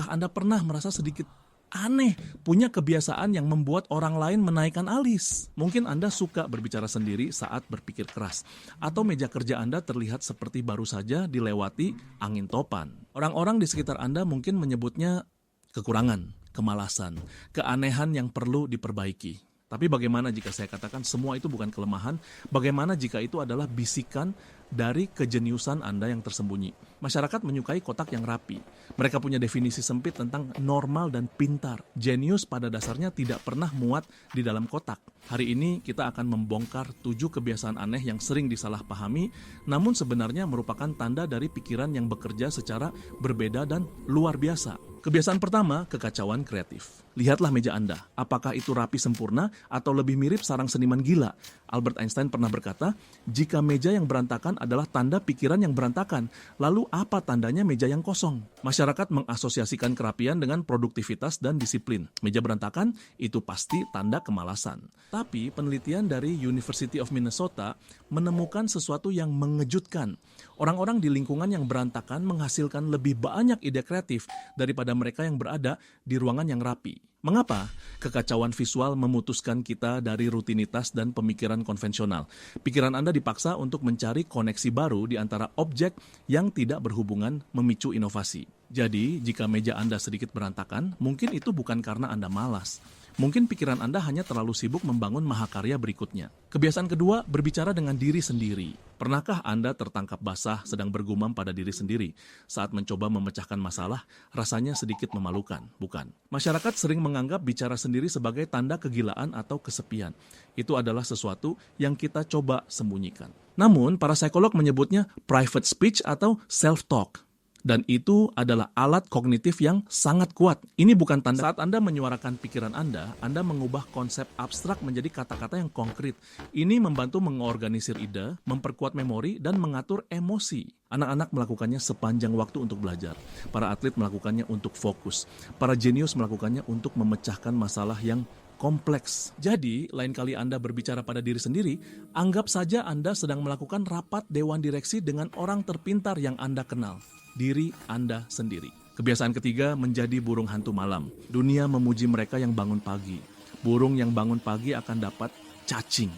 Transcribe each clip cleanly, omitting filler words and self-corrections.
Apakah Anda pernah merasa sedikit aneh, punya kebiasaan yang membuat orang lain menaikkan alis? Mungkin Anda suka berbicara sendiri saat berpikir keras, atau meja kerja Anda terlihat seperti baru saja dilewati angin topan. Orang-orang di sekitar Anda mungkin menyebutnya kekurangan, kemalasan, keanehan yang perlu diperbaiki. Tapi bagaimana jika saya katakan semua itu bukan kelemahan? Bagaimana jika itu adalah bisikan dari kejeniusan Anda yang tersembunyi? Masyarakat menyukai kotak yang rapi. Mereka punya definisi sempit tentang normal dan pintar. Jenius pada dasarnya tidak pernah muat di dalam kotak. Hari ini kita akan membongkar 7 kebiasaan aneh yang sering disalahpahami, namun sebenarnya merupakan tanda dari pikiran yang bekerja secara berbeda dan luar biasa. Kebiasaan pertama, kekacauan kreatif. Lihatlah meja Anda, apakah itu rapi sempurna atau lebih mirip sarang seniman gila? Albert Einstein pernah berkata, jika meja yang berantakan adalah tanda pikiran yang berantakan, lalu apa tandanya meja yang kosong? Masyarakat mengasosiasikan kerapian dengan produktivitas dan disiplin. Meja berantakan itu pasti tanda kemalasan. Tapi penelitian dari University of Minnesota menemukan sesuatu yang mengejutkan. Orang-orang di lingkungan yang berantakan menghasilkan lebih banyak ide kreatif daripada mereka yang berada di ruangan yang rapi. Mengapa? Kekacauan visual memutuskan kita dari rutinitas dan pemikiran konvensional. Pikiran Anda dipaksa untuk mencari koneksi baru di antara objek yang tidak berhubungan memicu inovasi. Jadi, jika meja Anda sedikit berantakan, mungkin itu bukan karena Anda malas. Mungkin pikiran Anda hanya terlalu sibuk membangun mahakarya berikutnya. Kebiasaan kedua, berbicara dengan diri sendiri. Pernahkah Anda tertangkap basah sedang bergumam pada diri sendiri? Saat mencoba memecahkan masalah, rasanya sedikit memalukan, bukan? Masyarakat sering menganggap bicara sendiri sebagai tanda kegilaan atau kesepian. Itu adalah sesuatu yang kita coba sembunyikan. Namun, para psikolog menyebutnya private speech atau self-talk. Dan itu adalah alat kognitif yang sangat kuat. Ini bukan tanda saat Anda menyuarakan pikiran Anda mengubah konsep abstrak menjadi kata-kata yang konkret. Ini membantu mengorganisir ide, memperkuat memori, dan mengatur emosi. Anak-anak melakukannya sepanjang waktu untuk belajar. Para atlet melakukannya untuk fokus. Para jenius melakukannya untuk memecahkan masalah yang kompleks. Jadi, lain kali Anda berbicara pada diri sendiri, anggap saja Anda sedang melakukan rapat dewan direksi dengan orang terpintar yang Anda kenal. Diri Anda sendiri. Kebiasaan ketiga, menjadi burung hantu malam. Dunia memuji mereka yang bangun pagi. Burung yang bangun pagi akan dapat cacing.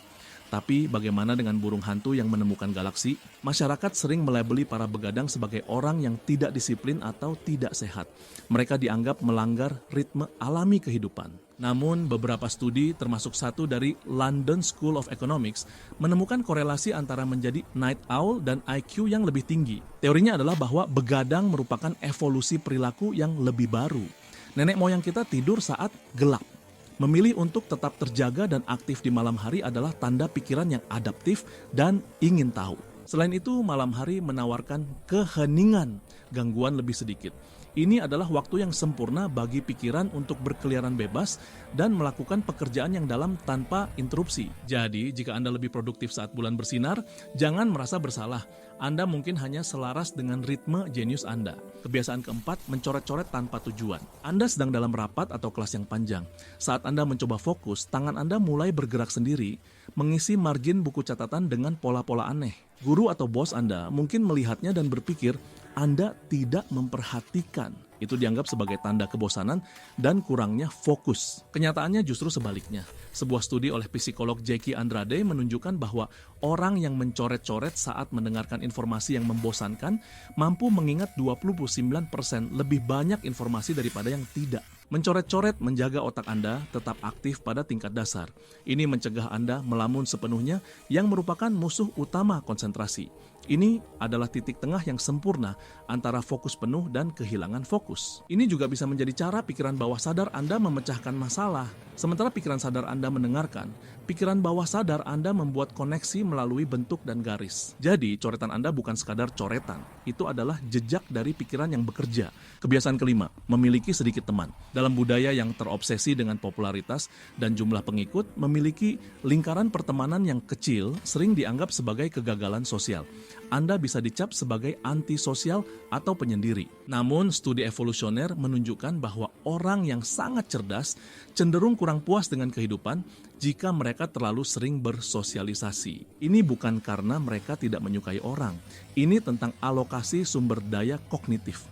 Tapi bagaimana dengan burung hantu yang menemukan galaksi? Masyarakat sering melabeli para begadang sebagai orang yang tidak disiplin atau tidak sehat. Mereka dianggap melanggar ritme alami kehidupan. Namun beberapa studi termasuk satu dari London School of Economics menemukan korelasi antara menjadi night owl dan IQ yang lebih tinggi. Teorinya adalah bahwa begadang merupakan evolusi perilaku yang lebih baru. Nenek moyang kita tidur saat gelap. Memilih untuk tetap terjaga dan aktif di malam hari adalah tanda pikiran yang adaptif dan ingin tahu. Selain itu, malam hari menawarkan keheningan, gangguan lebih sedikit. Ini adalah waktu yang sempurna bagi pikiran untuk berkeliaran bebas dan melakukan pekerjaan yang dalam tanpa interupsi. Jadi, jika Anda lebih produktif saat bulan bersinar, jangan merasa bersalah. Anda mungkin hanya selaras dengan ritme jenius Anda. Kebiasaan keempat, mencoret-coret tanpa tujuan. Anda sedang dalam rapat atau kelas yang panjang. Saat Anda mencoba fokus, tangan Anda mulai bergerak sendiri, mengisi margin buku catatan dengan pola-pola aneh. Guru atau bos Anda mungkin melihatnya dan berpikir, Anda tidak memperhatikan. Itu dianggap sebagai tanda kebosanan dan kurangnya fokus. Kenyataannya justru sebaliknya. Sebuah studi oleh psikolog Jackie Andrade menunjukkan bahwa orang yang mencoret-coret saat mendengarkan informasi yang membosankan mampu mengingat 29% lebih banyak informasi daripada yang tidak. Mencoret-coret menjaga otak Anda tetap aktif pada tingkat dasar. Ini mencegah Anda melamun sepenuhnya yang merupakan musuh utama konsentrasi. Ini adalah titik tengah yang sempurna antara fokus penuh dan kehilangan fokus. Ini juga bisa menjadi cara pikiran bawah sadar Anda memecahkan masalah. Sementara pikiran sadar Anda mendengarkan, pikiran bawah sadar Anda membuat koneksi melalui bentuk dan garis. Jadi, coretan Anda bukan sekadar coretan. Itu adalah jejak dari pikiran yang bekerja. Kebiasaan kelima, memiliki sedikit teman. Dalam budaya yang terobsesi dengan popularitas dan jumlah pengikut, memiliki lingkaran pertemanan yang kecil sering dianggap sebagai kegagalan sosial. Anda bisa dicap sebagai antisosial atau penyendiri. Namun, studi evolusioner menunjukkan bahwa orang yang sangat cerdas cenderung kurang puas dengan kehidupan jika mereka terlalu sering bersosialisasi. Ini bukan karena mereka tidak menyukai orang. Ini tentang alokasi sumber daya kognitif.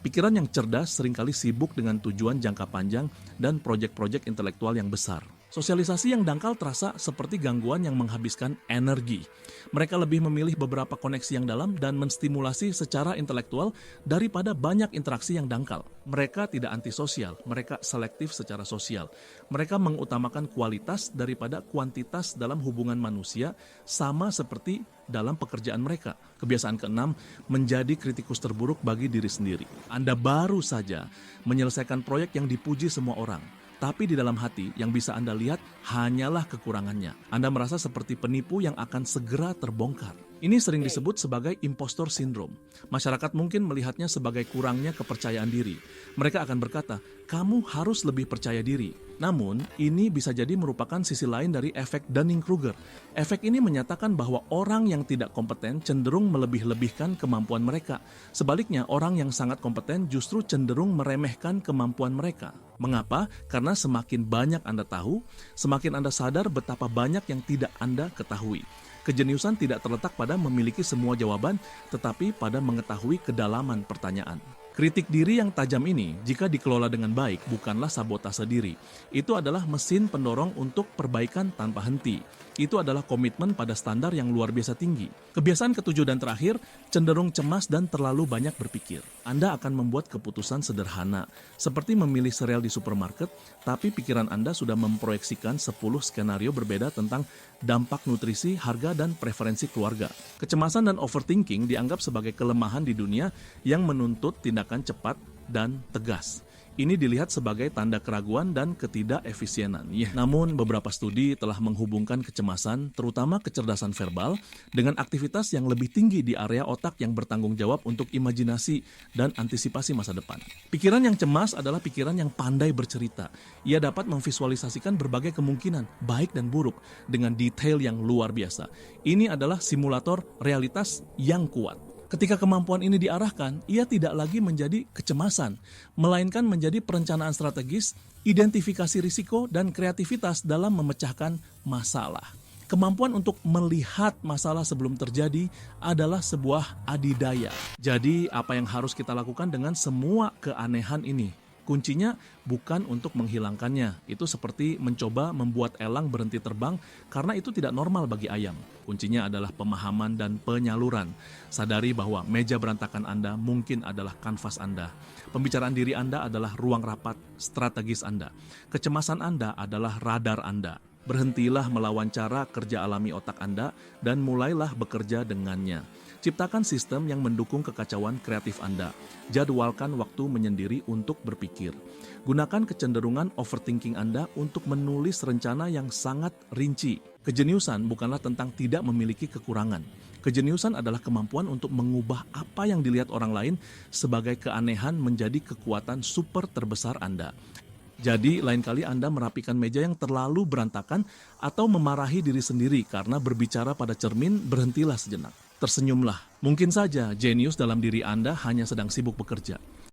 Pikiran yang cerdas seringkali sibuk dengan tujuan jangka panjang dan proyek-proyek intelektual yang besar. Sosialisasi yang dangkal terasa seperti gangguan yang menghabiskan energi. Mereka lebih memilih beberapa koneksi yang dalam dan menstimulasi secara intelektual daripada banyak interaksi yang dangkal. Mereka tidak antisosial, mereka selektif secara sosial. Mereka mengutamakan kualitas daripada kuantitas dalam hubungan manusia, sama seperti dalam pekerjaan mereka. Kebiasaan keenam, menjadi kritikus terburuk bagi diri sendiri. Anda baru saja menyelesaikan proyek yang dipuji semua orang. Tapi di dalam hati yang bisa Anda lihat hanyalah kekurangannya. Anda merasa seperti penipu yang akan segera terbongkar. Ini sering disebut sebagai impostor syndrome. Masyarakat mungkin melihatnya sebagai kurangnya kepercayaan diri. Mereka akan berkata, kamu harus lebih percaya diri. Namun, ini bisa jadi merupakan sisi lain dari efek Dunning-Kruger. Efek ini menyatakan bahwa orang yang tidak kompeten cenderung melebih-lebihkan kemampuan mereka. Sebaliknya, orang yang sangat kompeten justru cenderung meremehkan kemampuan mereka. Mengapa? Karena semakin banyak Anda tahu, semakin Anda sadar betapa banyak yang tidak Anda ketahui. Kejeniusan tidak terletak pada memiliki semua jawaban, tetapi pada mengetahui kedalaman pertanyaan. Kritik diri yang tajam ini, jika dikelola dengan baik, bukanlah sabotase diri. Itu adalah mesin pendorong untuk perbaikan tanpa henti. Itu adalah komitmen pada standar yang luar biasa tinggi. Kebiasaan ketujuh dan terakhir, cenderung cemas dan terlalu banyak berpikir. Anda akan membuat keputusan sederhana, seperti memilih sereal di supermarket, tapi pikiran Anda sudah memproyeksikan 10 skenario berbeda tentang dampak nutrisi, harga, dan preferensi keluarga. Kecemasan dan overthinking dianggap sebagai kelemahan di dunia yang menuntut tindakan cepat dan tegas. Ini dilihat sebagai tanda keraguan dan ketidakefisienan. Namun, beberapa studi telah menghubungkan kecemasan, terutama kecerdasan verbal, dengan aktivitas yang lebih tinggi di area otak yang bertanggung jawab untuk imajinasi dan antisipasi masa depan. Pikiran yang cemas adalah pikiran yang pandai bercerita. Ia dapat memvisualisasikan berbagai kemungkinan, baik dan buruk, dengan detail yang luar biasa. Ini adalah simulator realitas yang kuat. Ketika kemampuan ini diarahkan, ia tidak lagi menjadi kecemasan, melainkan menjadi perencanaan strategis, identifikasi risiko, dan kreativitas dalam memecahkan masalah. Kemampuan untuk melihat masalah sebelum terjadi adalah sebuah adidaya. Jadi, apa yang harus kita lakukan dengan semua keanehan ini? Kuncinya bukan untuk menghilangkannya. Itu seperti mencoba membuat elang berhenti terbang karena itu tidak normal bagi ayam. Kuncinya adalah pemahaman dan penyaluran. Sadari bahwa meja berantakan Anda mungkin adalah kanvas Anda. Pembicaraan diri Anda adalah ruang rapat strategis Anda. Kecemasan Anda adalah radar Anda. Berhentilah melawan cara kerja alami otak Anda dan mulailah bekerja dengannya. Ciptakan sistem yang mendukung kekacauan kreatif Anda. Jadwalkan waktu menyendiri untuk berpikir. Gunakan kecenderungan overthinking Anda untuk menulis rencana yang sangat rinci. Kejeniusan bukanlah tentang tidak memiliki kekurangan. Kejeniusan adalah kemampuan untuk mengubah apa yang dilihat orang lain sebagai keanehan menjadi kekuatan super terbesar Anda. Jadi, lain kali Anda merapikan meja yang terlalu berantakan atau memarahi diri sendiri karena berbicara pada cermin, berhentilah sejenak. Tersenyumlah. Mungkin saja jenius dalam diri Anda hanya sedang sibuk bekerja.